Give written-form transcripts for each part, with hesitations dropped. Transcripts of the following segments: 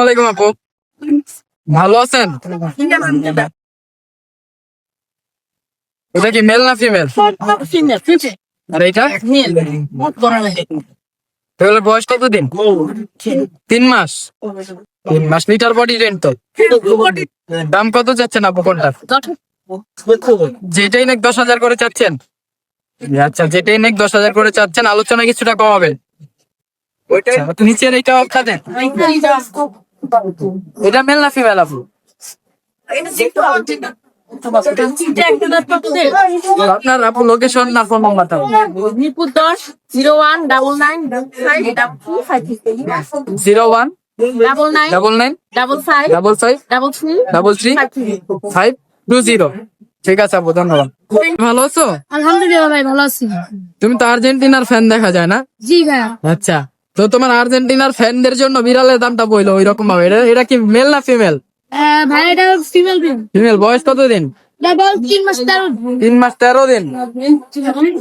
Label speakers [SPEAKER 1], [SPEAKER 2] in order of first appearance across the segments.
[SPEAKER 1] আলাইকুম আপু, ভালো আছেন? এটা কি মেল না ফিমেল? আর এটা এগুলোর বয়স কতদিন? 3 মাস। 3 মাস। লিটার বডি রেন্ট তো? দাম কত চাচ্ছেন আপু কোনটা? যেটাই নাকি 10,000 করে চাচ্ছেন? আচ্ছা, যেটাই নাকি 10,000 করে চাচ্ছেন, আলোচনা কিছুটা কমাবেন। আচ্ছা, নিচের এইটা আপনাদের? এটা মেল না ফিমেল আপু? আপনার আপু লোকেশন না ফোন নাম্বারটা?
[SPEAKER 2] মিরপুর 10 01 99
[SPEAKER 1] 01
[SPEAKER 2] 99
[SPEAKER 1] 99
[SPEAKER 2] 55
[SPEAKER 1] 55
[SPEAKER 2] 33
[SPEAKER 1] 520। ঠিক আছে আপু, ধন্যবাদ। ভালো আছো?
[SPEAKER 2] আলহামদুলিল্লাহ ভাই, ভালো আছি।
[SPEAKER 1] তুমি তো আর্জেন্টিনার ফ্যান দেখা যায় না?
[SPEAKER 2] জি ভাইয়া।
[SPEAKER 1] আচ্ছা, তো তোমার আর্জেন্টিনার ফ্যানদের জন্য বিড়ালের দামটা বইলো ওই রকম ভাবে। এটা কি মেল না ফিমেল?
[SPEAKER 2] ভাই এটা ফিমেল বিন।
[SPEAKER 1] ফিমেল। বয়স কতদিন?
[SPEAKER 2] ডাবল 3 মাস 13
[SPEAKER 1] 3 মাস 13 দিন।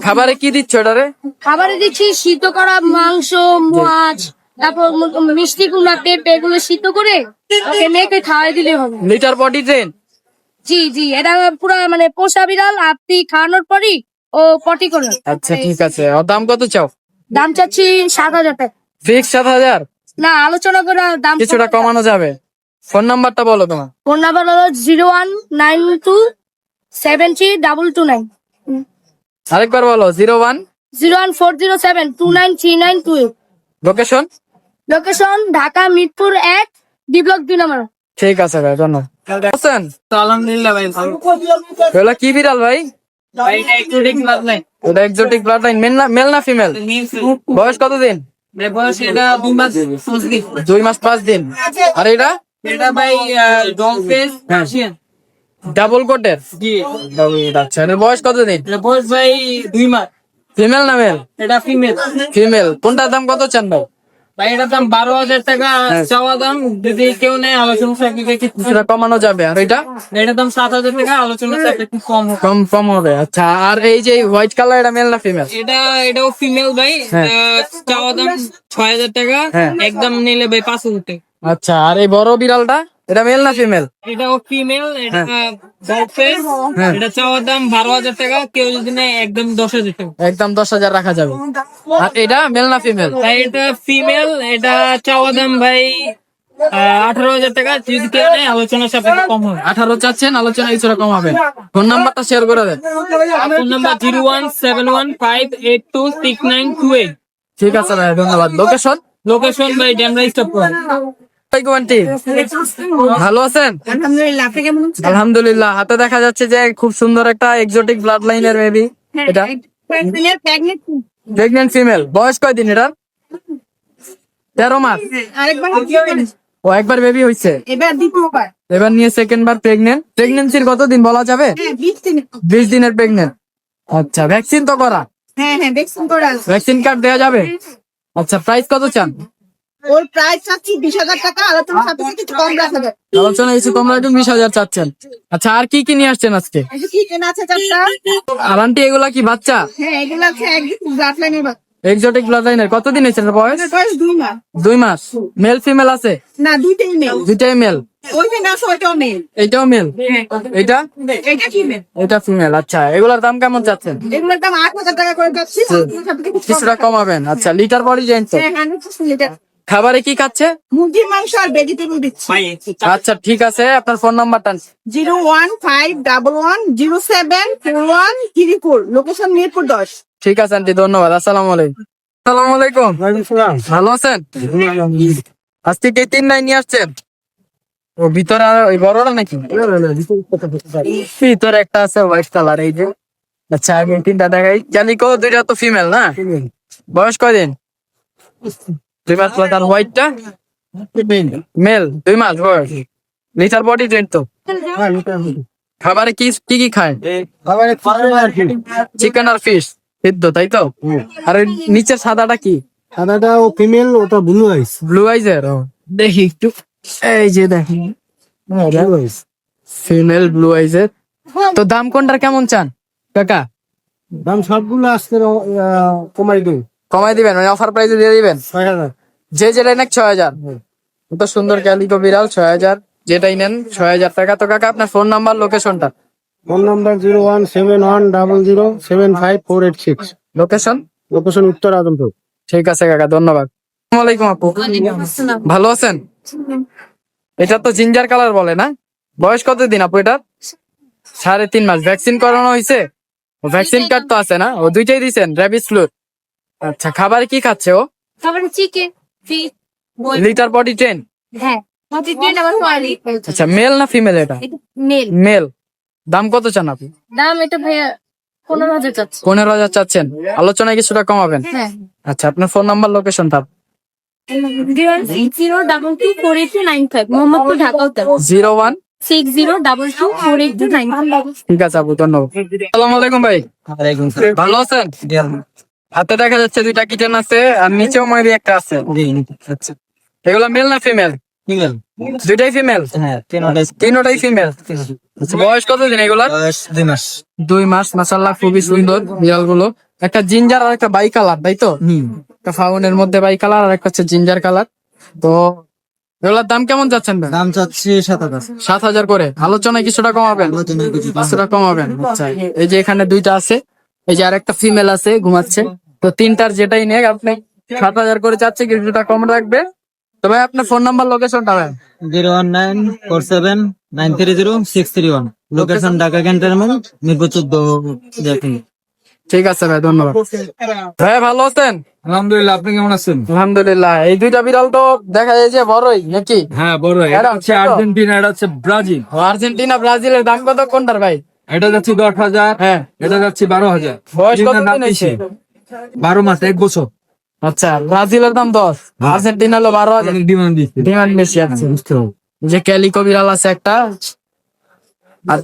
[SPEAKER 1] খাবারে কি দিচ্ছ এটারে?
[SPEAKER 2] খাবারে দিচ্ছি সিদ্ধ করা মাংস, মাছ, তারপর মিষ্টি কুমড়া, পেঁপে, এগুলো সিদ্ধ করে ওকে মেখে খাওয়াই দিলে হবে।
[SPEAKER 1] Litter potty train?
[SPEAKER 2] জি জি, এটা পুরো মানে পোষা বিড়াল, আপনি খাওয়ানোর পরই ও পটি করে।
[SPEAKER 1] আচ্ছা ঠিক আছে। আর দাম কত চাও?
[SPEAKER 2] দাম চাচ্ছি 7,000 টাকা।
[SPEAKER 1] ফিক্স 7,000?
[SPEAKER 2] না, আলোচনা করে দাম
[SPEAKER 1] কিছুটা কমানো যাবে। ফোন নাম্বারটা বলো তোমার।
[SPEAKER 2] ফোন নাম্বার হলো 0192732229।
[SPEAKER 1] আরেকবার বলো। 01
[SPEAKER 2] 01407293928।
[SPEAKER 1] Location?
[SPEAKER 2] Location Dhaka Mirpur 1, D block 2 নম্বর।
[SPEAKER 1] ঠিক আছে ভাই, ধন্যবাদ। আছেন?
[SPEAKER 3] আলহামদুলিল্লাহ ভাই, ভালো।
[SPEAKER 1] এগুলা কি বিড়াল ভাই?
[SPEAKER 3] ভাই এটা এক্সোটিক ব্লাড লাইন।
[SPEAKER 1] ওটা এক্সোটিক ব্লাড লাইন। মেল না ফিমেল? বয়স কতদিন?
[SPEAKER 3] ভাই বয়স এটা 2 মাস 5 দিন।
[SPEAKER 1] 2 মাস 5 দিন। আর এটা?
[SPEAKER 3] এটা ভাই ডগ ফেস পার্সিয়ান।
[SPEAKER 1] ডাবল কোটের?
[SPEAKER 3] জি।
[SPEAKER 1] আচ্ছা, এর বয়স কতদিন?
[SPEAKER 3] এটা বয়স ভাই 2 মাস।
[SPEAKER 1] ফিমেল না মেল?
[SPEAKER 3] এটা ফিমেল।
[SPEAKER 1] ফিমেল। কোনটার দাম কত চান ভাই?
[SPEAKER 3] ভাই এটার দাম 12,000 টাকা চাওয়া দাম। যদি কেউ নেয় আলোচনা সাপেক্ষে
[SPEAKER 1] কিছুটা কমানো যাবে। আর এটা?
[SPEAKER 3] এটার দাম 7,000 টাকা, আলোচনা সাপেক্ষে কম হবে।
[SPEAKER 1] কম হবে। আচ্ছা, আর এই যে হোয়াইট কালার, এটা মেল না ফিমেল?
[SPEAKER 3] এটাও ফিমেল ভাই।
[SPEAKER 1] হ্যাঁ।
[SPEAKER 3] চাওয়া দাম 6,000 টাকা,
[SPEAKER 1] হ্যাঁ।
[SPEAKER 3] একদম নিলে ভাই 5,000 টাকা।
[SPEAKER 1] আচ্ছা, আর এই বড় বিড়ালটা, এটা মেল না ফিমেল?
[SPEAKER 3] এটাও ফিমেল। এটা ডগ ফেস।
[SPEAKER 1] হ্যাঁ।
[SPEAKER 3] এটা চাওয়ার দাম 12,000 টাকা, কেউ যদি নেয় একদম 10,000 টাকা।
[SPEAKER 1] একদম 10,000 রাখা যাবে। আর এটা মেল না ফিমেল?
[SPEAKER 3] ভাই এটা ফিমেল। এটা চাওয়া দাম ভাই 18,000 টাকা, যদি কেউ নেয় আলোচনা সাপেক্ষে কম হবে।
[SPEAKER 1] 18 চাচ্ছেন, আলোচনা কিছুটা কম হবে। ফোন নাম্বারটা শেয়ার করে দেন।
[SPEAKER 3] Phone number 01715826928।
[SPEAKER 1] ঠিক আছে ভাই, ধন্যবাদ। লোকেশন?
[SPEAKER 3] লোকেশন ভাই ডেমরা স্টপ।
[SPEAKER 1] আন্টি, ভালো আছেন?
[SPEAKER 2] আলহামদুলিল্লাহ, আপনি কেমন আছেন?
[SPEAKER 1] আলহামদুলিল্লাহ। হাতে দেখা যাচ্ছে যে খুব সুন্দর একটা এক্সোটিক ব্লাড লাইনের বেবি। এটা প্রেগনেন্ট ফিমেল। বয়স কয়দিন এটা? 13 মাস। ও একবার বেবি হয়েছে,
[SPEAKER 2] এবার দ্বিতীয়বার।
[SPEAKER 1] এবার নিয়ে সেকেন্ড বার প্রেগনেন্ট। প্রেগনেন্সির কতদিন বলা যাবে? 20 দিনের প্রেগনেন্ট। আচ্ছা, ভ্যাকসিন তো করা?
[SPEAKER 2] হ্যাঁ, ভ্যাকসিন করা আছে।
[SPEAKER 1] ভ্যাকসিন কার্ড দেওয়া যাবে? আচ্ছা, প্রাইস কত চান?
[SPEAKER 2] ওর প্রাইস চাচ্ছি 20,000 টাকা, আলোচনা সাপেক্ষে কিছু কম রাখা যাবে।
[SPEAKER 1] আলোচনা কিছু কম রাখুন। 20,000 চাচ্ছেন। আচ্ছা, আর কি কি নিয়ে আসছেন আজকে?
[SPEAKER 2] কি কেনা আছে চারটা?
[SPEAKER 1] আর আন্টি, এগুলা কি বাচ্চা?
[SPEAKER 2] হ্যাঁ, এগুলো আছে একদম ব্লাড লাইনের বাচ্চা।
[SPEAKER 1] এক্সোটিক ব্লাড লাইনের। কতদিন হয়েছে এটার বয়স?
[SPEAKER 2] বয়স 2 মাস।
[SPEAKER 1] 2 মাস। মেল ফিমেল আছে?
[SPEAKER 2] না, দুইটাই মেল।
[SPEAKER 1] দুইটাই মেল।
[SPEAKER 2] ওইটা না, ওইটাও মেল।
[SPEAKER 1] এইটাও মেল? এইটা?
[SPEAKER 2] এটা কি মেল?
[SPEAKER 1] এটা ফিমেল। আচ্ছা, এগুলার দাম কেমন চাচ্ছেন?
[SPEAKER 2] এগুলোর দাম 8,000 টাকা করে যাচ্ছে।
[SPEAKER 1] কিছুটা কমাবেন। আচ্ছা, লিটার বডি রেন্ট তো?
[SPEAKER 2] হ্যাঁ, 100% লিটার।
[SPEAKER 1] খাবারে কি খাচ্ছে?
[SPEAKER 2] মুরগির মাংস আর ভেজিটেবল দিচ্ছি।
[SPEAKER 1] আচ্ছা ঠিক আছে, আপনার ফোন নাম্বারটা?
[SPEAKER 2] 01511074134। লোকেশন মিরপুর 10।
[SPEAKER 1] ঠিক আছে আন্টি, ধন্যবাদ। আসসালামু আলাইকুম। আসসালামু আলাইকুম। ভালো আছেন? আজকে কে 3 নাই নিয়ে আসছেন? ও ভিতরে আর ওই বড়টা নাকি? ভিতরে একটা আছে হোয়াইট কালার, এই যে। আচ্ছা, আমি 3টা দেখাই। জানি কো 2টা তো ফিমেল না? বয়স কয়দিন? 2 মাস প্লাস। আর হোয়াইটটা? মেল। 2 মাস বয়স। লিটার বডি রেন্ট তো? খাবারে কি কি খায়? চিকেন আর ফিশ সিদ্ধ, তাই তো? আর ওই নিচের সাদাটা কি?
[SPEAKER 4] সাদাটা ও ফিমেল, ওটা ব্লু আইস।
[SPEAKER 1] ব্লু আইজের? দেখি একটু। এই যে দেখি, ফিমেল ব্লু আইজের। তো দাম কোনটার কেমন চান কাকা?
[SPEAKER 4] দাম সবগুলো আজকে কমাই দিই।
[SPEAKER 1] কমাই দিবেন, মানে অফার প্রাইসে দিয়ে দিবেন?
[SPEAKER 4] 6,000।
[SPEAKER 1] যে যেটা নাকি 6,000। কত সুন্দর ক্যালিকো বিড়াল 6,000, যেটাই নেন 6,000 টাকা। তো কাকা আপনার ফোন নাম্বার, লোকেশনটা?
[SPEAKER 4] Phone number 01710075486।
[SPEAKER 1] লোকেশন?
[SPEAKER 4] লোকেশন উত্তর আজমপুর।
[SPEAKER 1] ঠিক আছে কাকা, ধন্যবাদ। আসসালামু আলাইকুম আপু, ভালো আছেন? এটা তো জিঞ্জার কালার বলে না? বয়স কত দিন আপু এটা? 3.5 মাস। ভ্যাকসিন করানো হয়েছে? ভ্যাকসিন কার্ড তো আছে না? ও দুইটাই দিছেন, র্যাবিস ফ্লুর? আচ্ছা, খাবারে কি খাচ্ছে ও?
[SPEAKER 2] তারপরে চিকেন ফিশ
[SPEAKER 1] লিটার বডি 10?
[SPEAKER 2] হ্যাঁ প্রতিদিন আবার সোয়ালি
[SPEAKER 1] আচ্ছা, মেল না ফিমেল এটা?
[SPEAKER 2] মেল।
[SPEAKER 1] মেল। দাম কত চান আপনি?
[SPEAKER 2] দাম এটা ভাইয়া 15,000 চাচ্ছে।
[SPEAKER 1] 15,000 চাচ্ছেন, আলোচনায় কিছুটা কমাবেন?
[SPEAKER 2] হ্যাঁ।
[SPEAKER 1] আচ্ছা, আপনার ফোন নাম্বার, লোকেশনটা?
[SPEAKER 2] 060224829 মোহাম্মদপুর, ঢাকা উত্তর।
[SPEAKER 1] 01।
[SPEAKER 2] 60224829।
[SPEAKER 1] ঠিক আছে আপু, ধন্যবাদ। আসসালামু আলাইকুম ভাই, ভালো আছেন? হাতে দেখা যাচ্ছে দুইটা কিটেন আছে, আর নিচেও ময়ূরী একটা আছে। আচ্ছা, এগুলা মেল না ফিমেল? দুইটাই ফিমেল? তিনোটাই ফিমেল। আচ্ছা, বয়স কতদিন এগুলা? 2 মাস। মাশাআল্লাহ, খুবই সুন্দর বিড়াল গুলো। একটা জিঞ্জার আর একটা বাই কালার, তাই তো? একটা ফাউনের মধ্যে বাই কালার আর একটা হচ্ছে জিঞ্জার কালার। তো এগুলার দাম কেমন যাচ্ছেন ভাই?
[SPEAKER 5] দাম চাচ্ছি 7,000।
[SPEAKER 1] 7,000 করে, আলোচনায় কিছুটা কমাবেন? কিছুটা কমাবেন। আচ্ছা, এই যে এখানে দুইটা আছে, এই যে আরেকটা ফিমেল আছে ঘুমাচ্ছে। তো তিনটার যেটাই নেক আপনি 7,000 করে চাচ্ছে, কিছুটা কম রাখবে। তো ভাই আপনার ফোন নাম্বার, লোকেশনটা? ভাই
[SPEAKER 5] 01947930631। লোকেশন ঢাকা ক্যান্টনমেন্ট, মিরপুর 14 দেখুন।
[SPEAKER 1] ঠিক আছে ভাই, ধন্যবাদ। ভাই ভালো আছেন?
[SPEAKER 6] আলহামদুলিল্লাহ, আপনি কেমন আছেন?
[SPEAKER 1] আলহামদুলিল্লাহ। এই দুইটা বিড়াল তো দেখা যায় যে বড়ই নাকি?
[SPEAKER 6] হ্যাঁ, বড়। এটা হচ্ছে আর্জেন্টিনা, এটা হচ্ছে ব্রাজিল।
[SPEAKER 1] ও, আর্জেন্টিনা ব্রাজিলের দাম কত কোনটার ভাই?
[SPEAKER 6] এটা যাচ্ছে 10,000।
[SPEAKER 1] হ্যাঁ।
[SPEAKER 6] এটা যাচ্ছে 12,000।
[SPEAKER 1] বয়স কত
[SPEAKER 6] তিনটার দাম
[SPEAKER 1] দিন হয়েছে?
[SPEAKER 6] 12 মাস, 1 বছর।
[SPEAKER 1] আচ্ছা, ব্রাজিলের দাম 10, আর্জেন্টিনা হলো 12,000।
[SPEAKER 6] অনেক ডিমান্ড দিচ্ছে।
[SPEAKER 1] ডিমান্ড বেশি আছে। যে ক্যালিকো বিড়াল আছে একটা, আর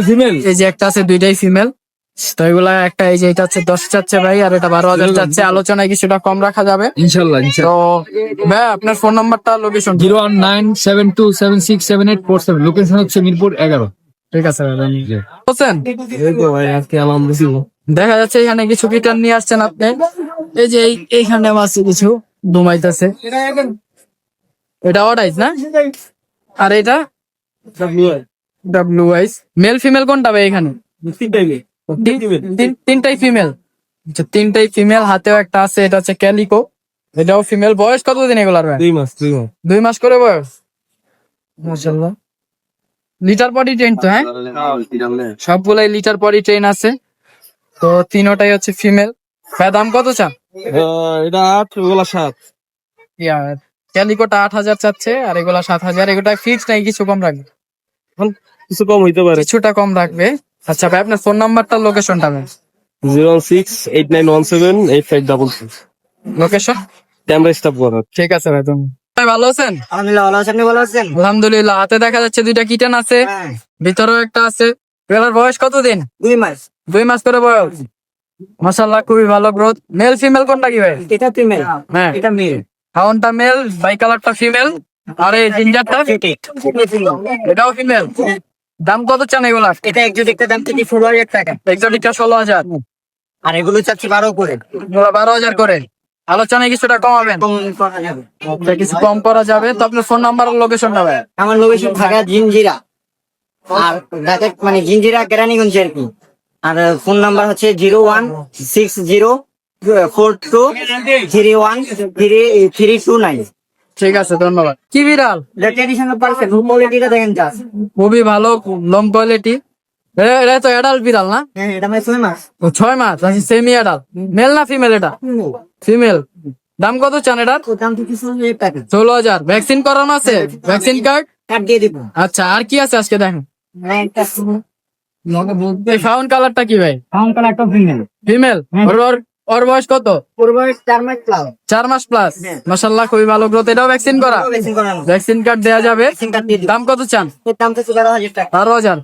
[SPEAKER 6] ফিমেল।
[SPEAKER 1] এই যে একটা আছে, দুইটাই ফিমেল। তো এগুলা একটা, এই যে এটা হচ্ছে 10 চাচ্ছে ভাই, আর এটা 12,000 চাচ্ছে, আলোচনায় কিছুটা কম রাখা যাবে।
[SPEAKER 6] ইনশাল্লাহ।
[SPEAKER 1] তো ভাই আপনার ফোন নাম্বারটা, লোকেশন?
[SPEAKER 6] 01972767847। লোকেশন হচ্ছে মিরপুর 11।
[SPEAKER 1] ঠিক আছে ভাই, বুঝছেন?
[SPEAKER 6] ভাই আজকে আলহামদুলিল্লাহ।
[SPEAKER 1] দেখা যাচ্ছে এখানে কিছু গিটার নিয়ে আসছেন আপনি। এই যে এইখানে আছে কিছু ঘুমাইতেছে, এটা অডাইস না? আর এটা ব্লু আইস। মেল ফিমেল কোনটা ভাই এখানে? তিনটাই ফিমেল। আচ্ছা, তিনটাই ফিমেল। হাতেও একটা আছে, এটা হচ্ছে ক্যালিকো, এটাও ফিমেল। বয়স কতদিন এগুলার ভাই?
[SPEAKER 6] 2 মাস।
[SPEAKER 1] 2 মাস করে বয়স। মাশাআল্লাহ, লিটার পরই ট্রেন তো? হ্যাঁ, সবগুলাই লিটার পরই ট্রেন আছে। তো তিনোটাই হচ্ছে ফিমেল। ভাই দাম কত চান?
[SPEAKER 6] এটা 8, ওগুলা 7।
[SPEAKER 1] ক্যালিকোটা 8,000 চাচ্ছে, আর এগুলা 7,000। এগুলা ফিক্স নাই, কিছু কম রাখবে?
[SPEAKER 6] কিছু কম হইতে পারে।
[SPEAKER 1] কিছুটা কম রাখবে। আচ্ছা ভাই আপনার ফোন নাম্বারটা, লোকেশনটা?
[SPEAKER 6] 01689178522।
[SPEAKER 1] লোকেশন?
[SPEAKER 6] ক্যামেরা স্টপ করা।
[SPEAKER 1] ঠিক আছে ভাই, তুমি ভাই ভালো আছেন?
[SPEAKER 5] আলহামদুলিল্লাহ, ভালো আছেন? আপনি ভালো আছেন?
[SPEAKER 1] আলহামদুলিল্লাহ। হাতে দেখা যাচ্ছে দুইটা কিটেন আছে,
[SPEAKER 5] হ্যাঁ।
[SPEAKER 1] ভিতরেও একটা আছে। এগুলার বয়স কতদিন?
[SPEAKER 5] 2 মাস।
[SPEAKER 1] 2 মাস করে বয়স। মাশাআল্লাহ, খুবই ভালো গ্রোথ। মেল ফিমেল কোনটা কি ভাই?
[SPEAKER 5] এটা ফিমেল।
[SPEAKER 1] হ্যাঁ,
[SPEAKER 5] এটা মেল।
[SPEAKER 1] হাউনটা মেল, বাই কালারটা ফিমেল, আর এই জিঞ্জারটা এটাও ফিমেল। দাম কত চান এগুলা?
[SPEAKER 5] এটা একজোটিকটা দাম থেকে 16,000 টাকা।
[SPEAKER 1] এক্সোটিকটা 16,000,
[SPEAKER 5] আর এগুলো চাচ্ছি 12 করে।
[SPEAKER 1] এগুলা 12,000 করে। আলোচনায় কিছুটা কমাবেন?
[SPEAKER 5] কম করা যাবে।
[SPEAKER 1] আচ্ছা, কিছু কম করা যাবে। তো আপনার ফোন নাম্বার, লোকেশনটা ভাই?
[SPEAKER 5] আমার লোকেশন ঢাকা জিঞ্জিরা, আর ঢাকা মানে জিঞ্জিরা কেরানীগঞ্জ আর কি। আর ফোন নাম্বার হচ্ছে 01604231329।
[SPEAKER 1] ঠিক আছে, ধন্যবাদ। কি বিড়াল?
[SPEAKER 5] ট্রেডিশনাল পার্সেন্ট কোয়ালিটিটা দেখেন জাস্ট।
[SPEAKER 1] খুবই ভালো, লং কোয়ালিটি। এটা তো অ্যাডাল্ট বিড়াল না?
[SPEAKER 5] হ্যাঁ, এটা মানে 6 মাস।
[SPEAKER 1] 6 মাস। Semi adult. মেল না ফিমেল এটা? ফিমেল। দাম কত চান এটার?
[SPEAKER 5] তো দাম থেকে 16,000 টাকা।
[SPEAKER 1] 16,000। ভ্যাকসিন করানো আছে? Vaccine card?
[SPEAKER 5] কাট দিয়ে দিব।
[SPEAKER 1] আচ্ছা, আর কি আছে আজকে দেখেন?
[SPEAKER 5] হ্যাঁ, একটা
[SPEAKER 1] এই ফাউন কালারটা কি ভাই?
[SPEAKER 5] ফাউন্ড কালার একটা ফিমেল।
[SPEAKER 1] ফিমেল। ওর বয়স কত?
[SPEAKER 5] পূর্ব 4 মাস প্লাস।
[SPEAKER 1] 4 মাস প্লাস।
[SPEAKER 5] হ্যাঁ।
[SPEAKER 1] মাশাআল্লাহ, খুবই ভালো গ্রোথ। এটাও ভ্যাকসিন করা?
[SPEAKER 5] ভ্যাকসিন করানো।
[SPEAKER 1] ভ্যাকসিন কার্ড দেওয়া যাবে।
[SPEAKER 5] ভ্যাকসিন কাট দিয়ে দিব।
[SPEAKER 1] দাম কত চান?
[SPEAKER 5] এর দাম থেকে 12,000 টাকা।
[SPEAKER 1] 12,000।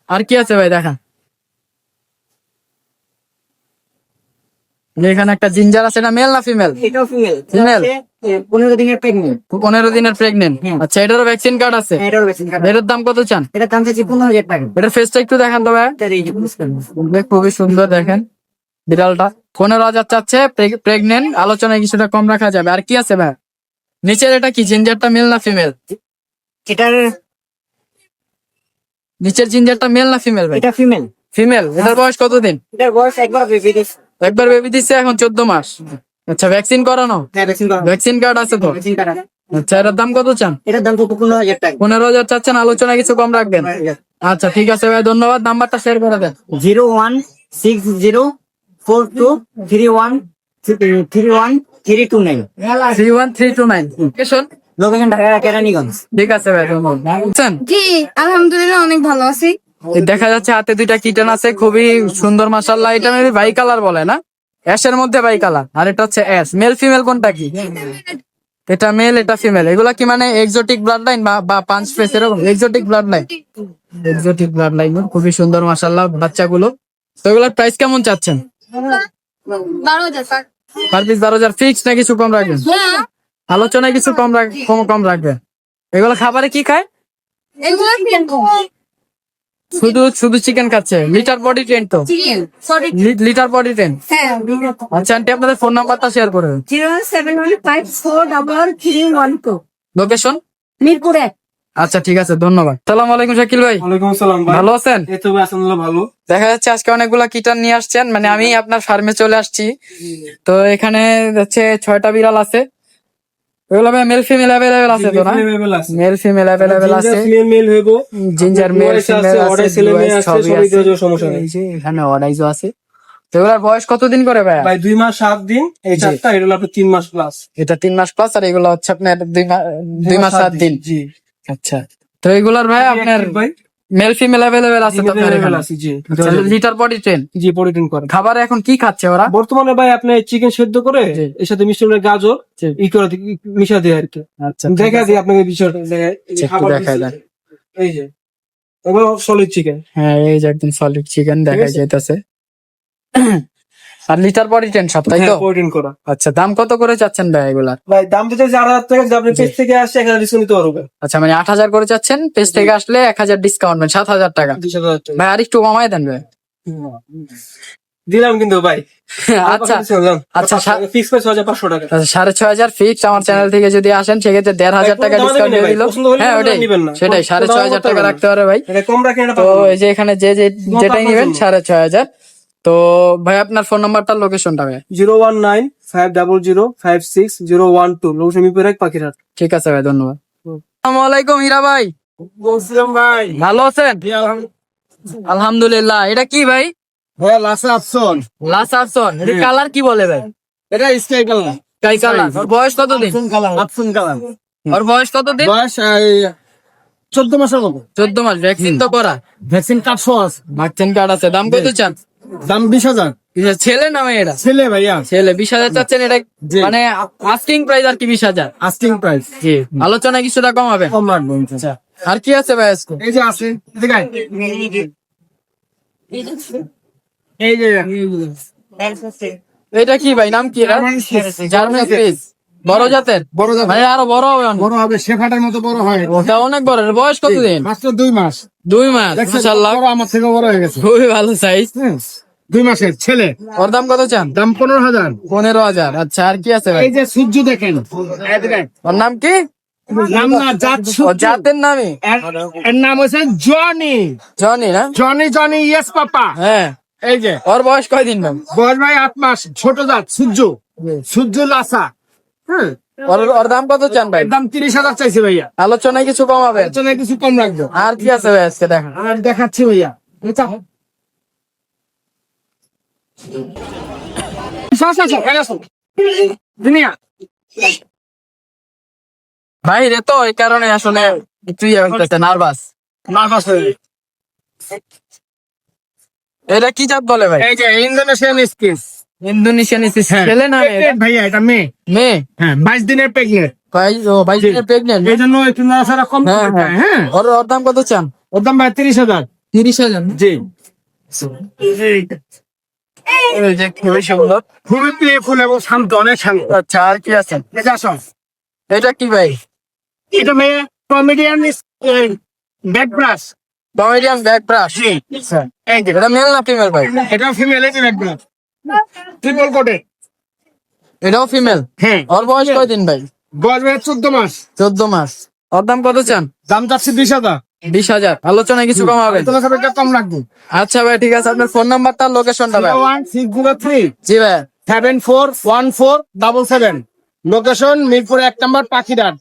[SPEAKER 1] আর কি আছে ভাই দেখা? এখানে একটা জিঞ্জার আছে, না মেল না ফিমেল?
[SPEAKER 5] এটাও ফিমেল।
[SPEAKER 1] Female?
[SPEAKER 5] 15 দিনের প্রেগনেন্ট।
[SPEAKER 1] 15 দিনের প্রেগনেন্ট।
[SPEAKER 5] হ্যাঁ।
[SPEAKER 1] আচ্ছা, এটারও ভ্যাকসিন কার্ড আছে?
[SPEAKER 5] এটাও ভ্যাকসিন কাট।
[SPEAKER 1] এটার দাম কত চান?
[SPEAKER 5] এটার দাম থেকে 15,000 টাকা।
[SPEAKER 1] এটার ফেসটা একটু দেখান তো ভাই।
[SPEAKER 5] এটা এই যে বুঝছেন।
[SPEAKER 1] খুবই সুন্দর, দেখেন বিড়ালটা। 15,000 চাচ্ছে, প্রেগনেন্ট। আলোচনায় কিছুটা কম রাখা যাবে। আর কি আছে ভাই? নিচের এটা কি জিঞ্জারটা মেল না ফিমেল?
[SPEAKER 5] এটার
[SPEAKER 1] নিচের জিঞ্জারটা মেল না ফিমেল ভাই?
[SPEAKER 5] এটা ফিমেল।
[SPEAKER 1] ফিমেল। এটার বয়স কতদিন?
[SPEAKER 5] এটার বয়স একবার বেবি দিছে।
[SPEAKER 1] একবার বেবি দিচ্ছে, এখন 14 মাস। আচ্ছা, ভ্যাকসিন করানো?
[SPEAKER 5] হ্যাঁ ভ্যাকসিন করা।
[SPEAKER 1] ভ্যাকসিন কার্ড আছে তো?
[SPEAKER 5] ভ্যাকসিন করা।
[SPEAKER 1] আচ্ছা, এটার দাম কত চান?
[SPEAKER 5] এটার দাম তো 15,000 টাকা।
[SPEAKER 1] 15,000 চাচ্ছেন, আলোচনা কিছু কম রাখবেন? আচ্ছা ঠিক আছে ভাই, ধন্যবাদ। নাম্বারটা শেয়ার করে দেন।
[SPEAKER 5] 01604231329।
[SPEAKER 1] 31329। লোকেশন?
[SPEAKER 5] লোকেশন ঢাকা কেরানীগঞ্জ।
[SPEAKER 1] ঠিক আছে ভাই, ধন্যবাদ। বুঝছেন?
[SPEAKER 2] জি আলহামদুলিল্লাহ অনেক ভালো আছি।
[SPEAKER 1] এই দেখা যাচ্ছে হাতে দুইটা কিটেন আছে, খুবই সুন্দর মাশাআল্লাহ। এটা মেবি বাই কালার বলে না? অ্যাশের মধ্যে বাই কালার, আর এটা হচ্ছে অ্যাশ। মেল ফিমেল কোনটা কি? এটা মেল, এটা ফিমেল। এগুলা কি মানে এক্সোটিক ব্লাড লাইন বা পাঁচ ফেস এরকম exotic blood line? Exotic blood line, খুবই সুন্দর মাশাআল্লাহ বাচ্চাগুলো। তো এগুলোর প্রাইস কেমন চাচ্ছেন?
[SPEAKER 2] 12,000
[SPEAKER 1] পার পিস 12,000 ফিক্স না কিছু কম রাখবেন? আলোচনায় কিছু কম রাখবেন। এগুলো খাবারে কি খায়?
[SPEAKER 2] এগুলো
[SPEAKER 1] শুধু চিকেন খাচ্ছে। লিটার বডি ট্রেন তো?
[SPEAKER 2] Sorry
[SPEAKER 1] litre potty train.
[SPEAKER 2] হ্যাঁ
[SPEAKER 1] আচ্ছা আন্টি, আপনাদের ফোন নাম্বারটা শেয়ার করে দেন।
[SPEAKER 2] 071543312
[SPEAKER 1] লোকেশন?
[SPEAKER 2] মিরপুর 1।
[SPEAKER 1] আচ্ছা ঠিক আছে, ধন্যবাদ। সালাম আলাইকুম শাকিল ভাই,
[SPEAKER 6] ওয়ালাইকুম আসসালাম ভাই।
[SPEAKER 1] ভালো আছেন?
[SPEAKER 6] এই তো ভাই আলহামদুলিল্লাহ ভালো।
[SPEAKER 1] দেখা যাচ্ছে আজকে অনেকগুলা কিটার নিয়ে আসছেন, মানে আমি আপনার ফার্মে চলে আসছি। তো এখানে হচ্ছে 6টা বিড়াল আছে। এগুলো মেল ফিমেল অ্যাভেলেবেল আছে তো না?
[SPEAKER 6] Available আছে।
[SPEAKER 1] মেল ফিমেল অ্যাভেলেবেল আছে।
[SPEAKER 6] জিঞ্জার ফিমেল হইব।
[SPEAKER 1] জিঞ্জার মেল ফিমেল আছে,
[SPEAKER 6] অর্ডার ছেলে মেয়ে আছে,
[SPEAKER 1] সবই
[SPEAKER 6] সবই
[SPEAKER 1] আছে।
[SPEAKER 6] দেওয়ার সমস্যা নেই।
[SPEAKER 1] এই যে এখানে অর্ডাইজও আছে। তো এগুলার বয়স কতদিন করে ভাই?
[SPEAKER 6] ভাই 2 মাস 7 দিন, এই
[SPEAKER 1] জি।
[SPEAKER 6] চারটা এটা হলো আপনার 3 মাস প্লাস।
[SPEAKER 1] এটা 3 মাস প্লাস, আর এগুলো হচ্ছে আপনার 2 মাস 7 দিন।
[SPEAKER 6] জি।
[SPEAKER 1] আচ্ছা, তো এগুলার ভাই আপনার
[SPEAKER 6] ভাই
[SPEAKER 1] মেল ফিমেল অ্যাভেলেবেল আছে তো আপনার
[SPEAKER 6] available
[SPEAKER 1] এখানে?
[SPEAKER 6] আছে, জি।
[SPEAKER 1] Litter potty train.
[SPEAKER 6] জি পরিটন করে।
[SPEAKER 1] খাবারে এখন কি খাচ্ছে ওরা?
[SPEAKER 6] বর্তমানে ভাই আপনি চিকেন সেদ্ধ করে
[SPEAKER 1] জি।
[SPEAKER 6] এর সাথে মিষ্টি করে গাজর
[SPEAKER 1] জি।
[SPEAKER 6] করে মিশা দিয়ে আর কি।
[SPEAKER 1] আচ্ছা
[SPEAKER 6] দেখা দিই আপনাকে বিষয়টা দেখায়। এই যে
[SPEAKER 1] একটু
[SPEAKER 6] খাবার
[SPEAKER 1] দেখাই
[SPEAKER 6] দিচ্ছি।
[SPEAKER 1] দেন।
[SPEAKER 6] এই যে এগুলো সলিড চিকেন।
[SPEAKER 1] হ্যাঁ, এই যে একদম সলিড চিকেন দেখা
[SPEAKER 6] আছে?
[SPEAKER 1] যাইতেছে। আর লিটার বডি ট্রেন সব, তাই তো?
[SPEAKER 6] পরিটন করা।
[SPEAKER 1] আচ্ছা, দাম কত করে চাচ্ছেন ভাই এগুলার?
[SPEAKER 6] ভাই দাম তো চাইছে 8,000 টাকা, যদি আপনি পেজ থেকে আসে 1,000 ডিসকাউন্ট নিতে পারবেন।
[SPEAKER 1] আচ্ছা, মানে 8,000 করে চাচ্ছেন, পেজ থেকে আসলে 1,000 ডিসকাউন্ট, মানে 7,000 টাকা।
[SPEAKER 6] 20,000 টাকা।
[SPEAKER 1] ভাই আর একটু কমাই দেন ভাই।
[SPEAKER 6] দিলাম কিন্তু ভাই।
[SPEAKER 1] আচ্ছা আচ্ছা,
[SPEAKER 6] ফিক্স প্রাইস 6,500 টাকা।
[SPEAKER 1] আচ্ছা, 6,500 ফিক্স। আমার চ্যানেল থেকে যদি আসেন সেক্ষেত্রে 1,500 টাকা
[SPEAKER 6] ভাই, কোনো
[SPEAKER 1] ডিসকাউন্ট দিয়ে
[SPEAKER 6] দামে
[SPEAKER 1] দিল।
[SPEAKER 6] নেই ভাই, পছন্দ হলে
[SPEAKER 1] হ্যাঁ ওটাই,
[SPEAKER 6] নিবেন না।
[SPEAKER 1] সেটাই
[SPEAKER 6] কোনো
[SPEAKER 1] 6,500
[SPEAKER 6] দাম
[SPEAKER 1] টাকা
[SPEAKER 6] করতে
[SPEAKER 1] রাখতে পারে ভাই।
[SPEAKER 6] এটা কম রাখেন, এটা
[SPEAKER 1] তো
[SPEAKER 6] পাবেন না।
[SPEAKER 1] এই যে এখানে যেটাই
[SPEAKER 6] পাবেন
[SPEAKER 1] নিবেন
[SPEAKER 6] না।
[SPEAKER 1] 6,500। তো ভাই আপনার ফোন নাম্বারটা, লোকেশনটা ভাই?
[SPEAKER 6] 01950005612 লোকেশন মিরপুর 1 পাখিরহাট।
[SPEAKER 1] ঠিক আছে ভাই, ধন্যবাদ। আসসালামু আলাইকুম হীরা ভাই,
[SPEAKER 4] বলছিলাম ভাই।
[SPEAKER 1] ভালো আছেন? আলহামদুলিল্লাহ। এটা কি ভাই?
[SPEAKER 4] ভাই লাসা আপসন।
[SPEAKER 1] লাসারসন। এটা কালার কি বলে ভাই?
[SPEAKER 4] এটা স্কাই কালার।
[SPEAKER 1] কাই কালার। ওর বয়স কতদিন?
[SPEAKER 4] আপসন কালার।
[SPEAKER 1] ওর বয়স কতদিন?
[SPEAKER 4] বয়স 14 মাসের মতো।
[SPEAKER 1] 14 মাস। ভ্যাকসিন তো করা?
[SPEAKER 4] ভ্যাকসিন কার্ড আছে।
[SPEAKER 1] ভ্যাকসিন কার্ড আছে। দাম কত চান?
[SPEAKER 4] দাম 20,000।
[SPEAKER 1] এটা ছেলে না মেয়ে? এটা
[SPEAKER 4] ছেলে ভাইয়া।
[SPEAKER 1] ছেলে। 20,000 চাচ্ছেন। এটা
[SPEAKER 4] জি।
[SPEAKER 1] মানে আস্কিং প্রাইস আর কি 20,000?
[SPEAKER 4] Asking price.
[SPEAKER 1] জি, আলোচনা কিছুটা কম হবে।
[SPEAKER 4] কম রাখবো।
[SPEAKER 1] আচ্ছা, আর কি আছে ভাই আজকে?
[SPEAKER 4] এই যে আছে, এদিকে আয়। এই যে
[SPEAKER 1] এটা কি ভাই, নাম কি? জার্মান ফিস। বড় জাতের?
[SPEAKER 4] বড় জাতের।
[SPEAKER 1] মানে আরো বড় হবে অনেক।
[SPEAKER 4] বড় হবে, শেফার্টের মতো বড় হয়।
[SPEAKER 1] ওটা অনেক বড়। এর বয়স কতদিন?
[SPEAKER 4] মাত্র 2 মাস।
[SPEAKER 1] 2 মাস।
[SPEAKER 4] দেখছেন,
[SPEAKER 1] মাশাআল্লাহ,
[SPEAKER 4] বড় আমার থেকে বড় হয়ে গেছে।
[SPEAKER 1] খুবই ভালো সাইজ।
[SPEAKER 4] 2 মাসের ছেলে।
[SPEAKER 1] ওর দাম কত চান?
[SPEAKER 4] দাম 15,000।
[SPEAKER 1] 15,000। আচ্ছা, আর কি আছে ভাই?
[SPEAKER 4] এই যে সূর্য দেখেন। এদিকে আয়।
[SPEAKER 1] ওর নাম কি?
[SPEAKER 4] নাম না, জাত
[SPEAKER 1] ও
[SPEAKER 4] সূর্য।
[SPEAKER 1] জাতের নামই
[SPEAKER 4] এর নাম হচ্ছে জনি।
[SPEAKER 1] জনি না?
[SPEAKER 4] জনি ইয়েস পাপা।
[SPEAKER 1] হ্যাঁ।
[SPEAKER 4] এই যে
[SPEAKER 1] ওর বয়স কয়দিন ভাই?
[SPEAKER 4] বয়স ভাই 8 মাস। ছোট জাত সূর্য। সূর্য লাসা। হ্যাঁ,
[SPEAKER 1] ওর দাম কত চান ভাই?
[SPEAKER 4] এর দাম 30,000 চাইছে ভাইয়া।
[SPEAKER 1] আলোচনায় কিছু কম হবে?
[SPEAKER 4] আলোচনায় কিছু কম রাখবো।
[SPEAKER 1] আর কি আছে ভাই আজকে দেখা?
[SPEAKER 4] আর দেখাচ্ছি ভাইয়া। এটা দুনিয়া
[SPEAKER 1] ভাই রে, তো এই কারণে আসলে একটু ইয়ে হইতেছে, নার্ভাস।
[SPEAKER 4] নার্ভাস হয়ে।
[SPEAKER 1] এটা কি জাত বলে ভাই?
[SPEAKER 4] এই যে ইন্দোনেশিয়ান স্কিস।
[SPEAKER 1] ইন্দোনেশিয়ান ছেলে না মেয়ে?
[SPEAKER 4] ভাইয়া এটা মেয়ে।
[SPEAKER 1] মেয়ে।
[SPEAKER 4] হ্যাঁ, 22 দিনের প্রেগনেন্ট।
[SPEAKER 1] 22 দিনের প্রেগনেন্ট।
[SPEAKER 4] এই জন্য একটু নাড়াচাড়া কম
[SPEAKER 1] হ্যাঁ
[SPEAKER 4] করতে হয়, হ্যাঁ।
[SPEAKER 1] ওর দাম কত চান?
[SPEAKER 4] ওর দাম ভাই 30,000।
[SPEAKER 1] 30,000।
[SPEAKER 4] জি।
[SPEAKER 1] এই যে খুবই সুন্দর।
[SPEAKER 4] খুবই প্লেফুল এবং শান্ত, অনেক শান্ত।
[SPEAKER 1] আচ্ছা, আর কি আছে?
[SPEAKER 4] এটা আসো।
[SPEAKER 1] এটা কি ভাই?
[SPEAKER 4] এটা মেয়ে comedian back brush.
[SPEAKER 1] Comedian back brush.
[SPEAKER 4] জি। এই যে
[SPEAKER 1] এটা মেল না ফিমেল ভাই?
[SPEAKER 4] এটা ফিমেল, এই যে ব্যাক ব্রাশ ট্রিপল কোটে।
[SPEAKER 1] এটাও ফিমেল।
[SPEAKER 4] হ্যাঁ,
[SPEAKER 1] ওর বয়স কয়দিন ভাই?
[SPEAKER 4] বয়স ভাই 14 মাস।
[SPEAKER 1] 14 মাস। ওর দাম কত চান?
[SPEAKER 4] দাম চাচ্ছি 20,000।
[SPEAKER 1] 20,000। আলোচনায় কিছু কম হবে?
[SPEAKER 4] তোমার সাথে কম রাখবো।
[SPEAKER 1] আচ্ছা ভাই ঠিক আছে, আপনার ফোন নাম্বারটা লোকেশনটা ভাই।
[SPEAKER 4] 01603
[SPEAKER 1] জি ভাই।
[SPEAKER 4] 741477। লোকেশন মিরপুর 1 নম্বর পাখিরাট।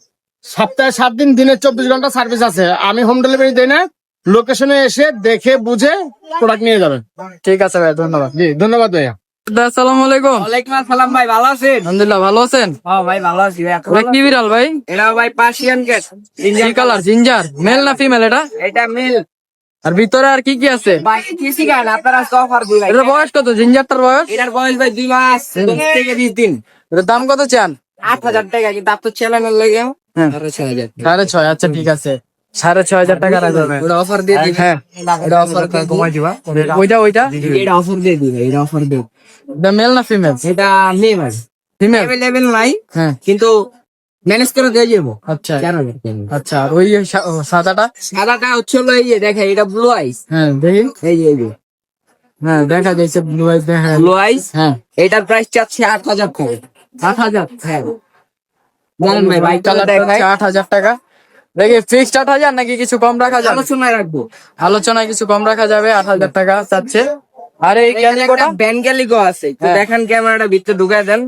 [SPEAKER 4] সপ্তাহে 7 দিন, দিনে 24 ঘন্টা সার্ভিস আছে। আমি হোম ডেলিভারি দেই না, লোকেশনে এসে দেখে বুঝে প্রোডাক্ট নিয়ে যাবেন।
[SPEAKER 1] ঠিক আছে ভাই, ধন্যবাদ।
[SPEAKER 4] জি ধন্যবাদ ভাইয়া।
[SPEAKER 1] আসসালামু আলাইকুম।
[SPEAKER 3] ওয়ালাইকুম আসসালাম ভাই, ভালো আছেন?
[SPEAKER 1] আলহামদুলিল্লাহ, ভালো আছেন?
[SPEAKER 3] হ্যাঁ ভাই ভালো আছি ভাই।
[SPEAKER 1] এটা কি বিড়াল ভাই?
[SPEAKER 3] এটা ভাই পার্সিয়ান ক্যাট,
[SPEAKER 1] কি কালার? জিঞ্জার? মেল না ফিমেল এটা?
[SPEAKER 3] এটা মেল
[SPEAKER 1] আর ভিতরে আর কি কি আছে?
[SPEAKER 3] ভাই। কিসি গান আপনারা অফার দিই ভাই।
[SPEAKER 1] এটার বয়স কত? জিঞ্জারটার বয়স?
[SPEAKER 3] এটার বয়স ভাই 2 মাস থেকে 20 দিন।
[SPEAKER 1] এটার দাম কত চান?
[SPEAKER 3] 8,000 টাকা, কিন্তু আপনার চ্যানেলের লাগে
[SPEAKER 1] হ্যাঁ।
[SPEAKER 3] 6,500।
[SPEAKER 1] 6,500। আচ্ছা ঠিক আছে, 6,500 টাকা রাখবে।
[SPEAKER 3] ওটা অফার দিয়ে দিই।
[SPEAKER 1] হ্যাঁ,
[SPEAKER 3] এটা অফার কমাই দিবা।
[SPEAKER 1] ওইটা
[SPEAKER 3] এটা অফার দিয়ে দিবে, এটা অফার দিও।
[SPEAKER 1] এটা মেল না ফিমেল?
[SPEAKER 3] এটা নেই ভাই,
[SPEAKER 1] ফিমেল।
[SPEAKER 3] अवेलेबल নাই,
[SPEAKER 1] হ্যাঁ,
[SPEAKER 3] কিন্তু ম্যানেজ করে দিয়ে যাবো।
[SPEAKER 1] আচ্ছা
[SPEAKER 3] 4,000 টাকা।
[SPEAKER 1] আচ্ছা। আর ওই সাদাটা?
[SPEAKER 3] সাদাটা হচ্ছে হলো এই যে দেখে, এটা ব্লু আইস।
[SPEAKER 1] হ্যাঁ দেখি।
[SPEAKER 3] এই যে
[SPEAKER 1] হ্যাঁ দেখা যাচ্ছে ব্লু আইস। হ্যাঁ
[SPEAKER 3] ব্লু আইস,
[SPEAKER 1] হ্যাঁ।
[SPEAKER 3] এটার প্রাইস চাচ্ছে 8,000 টাকা।
[SPEAKER 1] 8,000?
[SPEAKER 3] হ্যাঁ জানেন ভাই, বাইক
[SPEAKER 1] কালার
[SPEAKER 3] দেখাই
[SPEAKER 1] 8,000 টাকা। দেখি ফিক্সড 8,000 নাকি কিছু কম রাখা যাবে?
[SPEAKER 3] আলোচনায় রাখবো।
[SPEAKER 1] আলোচনায় কিছু কম রাখা যাবে। 8,000 টাকা চাচ্ছে। আর এই ক্যালিকোটা?
[SPEAKER 3] ব্যানগ্যালিগো আছে, তো
[SPEAKER 1] হ্যাঁ।
[SPEAKER 3] দেখেন ক্যামেরাটা ভিতরে ঢুকায় দেন।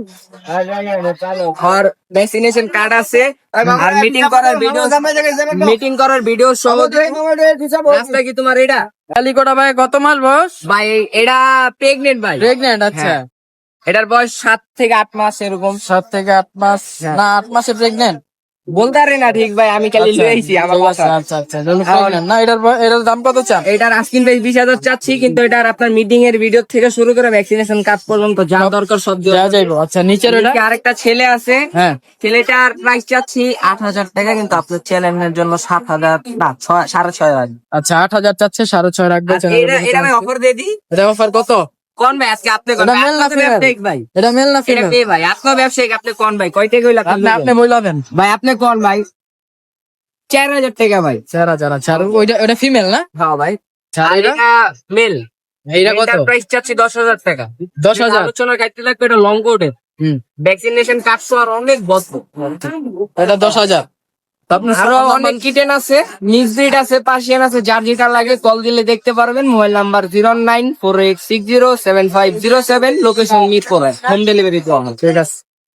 [SPEAKER 3] আর ভ্যাকসিনেশন কার্ড আছে, আর মিটিং করার ভিডিও সহ। রাস্তা কি তোমার এটা?
[SPEAKER 1] ক্যালিকোটা ভাই কত মাস বয়স?
[SPEAKER 3] ভাই এটা প্রেগনেন্ট ভাই।
[SPEAKER 1] প্রেগনেন্ট? আচ্ছা।
[SPEAKER 3] হ্যাঁ। এটার বয়স 7 থেকে 8 মাস এরকম।
[SPEAKER 1] 7 থেকে 8 মাস? না 8 মাসে প্রেগনেন্ট?
[SPEAKER 3] বলতে পারি না ঠিক ভাই, আমি খালি লই আইছি আমার
[SPEAKER 1] আচ্ছা
[SPEAKER 3] বাসা।
[SPEAKER 1] আচ্ছা আচ্ছা। pregnant না? এটার দাম কত চান?
[SPEAKER 3] এটার আস্কিং প্রাইস 20,000 চাচ্ছি, কিন্তু এটার আপনার মিটিং এর ভিডিও থেকে শুরু করে ভ্যাকসিনেশন কাজ পর্যন্ত যা দরকার সব দেওয়া
[SPEAKER 1] দেওয়া যাইবো। আচ্ছা নিচের ওটা?
[SPEAKER 3] নিচে আরেকটা ছেলে আছে,
[SPEAKER 1] হ্যাঁ।
[SPEAKER 3] ছেলেটার প্রাইস চাচ্ছি 8,000 টাকা, কিন্তু আপনার চ্যানেলের জন্য 7,000 না 6,500।
[SPEAKER 1] আচ্ছা 8,000 চাচ্ছে, 6,500 রাখবে।
[SPEAKER 3] এটা আমি অফার দিয়ে দিই।
[SPEAKER 1] এটা অফার কত?
[SPEAKER 3] কোন ভাই আজকে আপনি কোন
[SPEAKER 1] এটা মেল না ফিমেল?
[SPEAKER 3] ব্যবসায়িক ভাই,
[SPEAKER 1] এটা মেল না
[SPEAKER 3] এটা
[SPEAKER 1] ফিমেল?
[SPEAKER 3] মেয়ে ভাই, আপনার ব্যবসায়িক। আপনি কোন ভাই, কয় টাকা হইলো
[SPEAKER 1] আপনি বইলাবেন।
[SPEAKER 3] ভাই? আপনি কোন ভাই? 4,000 টাকা ভাই।
[SPEAKER 1] 4,000। আচ্ছা আর ওইটা ফিমেল না?
[SPEAKER 3] হ্যাঁ ভাই।
[SPEAKER 1] আর
[SPEAKER 3] আর
[SPEAKER 1] এটা?
[SPEAKER 3] এটা মেল।
[SPEAKER 1] এইটা কত?
[SPEAKER 3] এটার প্রাইস চাচ্ছি 10,000 টাকা।
[SPEAKER 1] 10,000?
[SPEAKER 3] আলোচনার কাটতে লাগবে, এটা লং কোটের
[SPEAKER 1] হুম।
[SPEAKER 3] ভ্যাকসিনেশন কাটছো আর অনেক বছর।
[SPEAKER 1] এটা 10,000। তো আপনার
[SPEAKER 3] আরো অনেক কিটেন আছে, মিক্স ব্রিড আছে, পার্সিয়ান আছে, যার যেটা লাগে কল দিলে দেখতে পারবেন। Mobile number 09486075007, location Mirpur, home delivery দেওয়া হয়।
[SPEAKER 1] ঠিক আছে।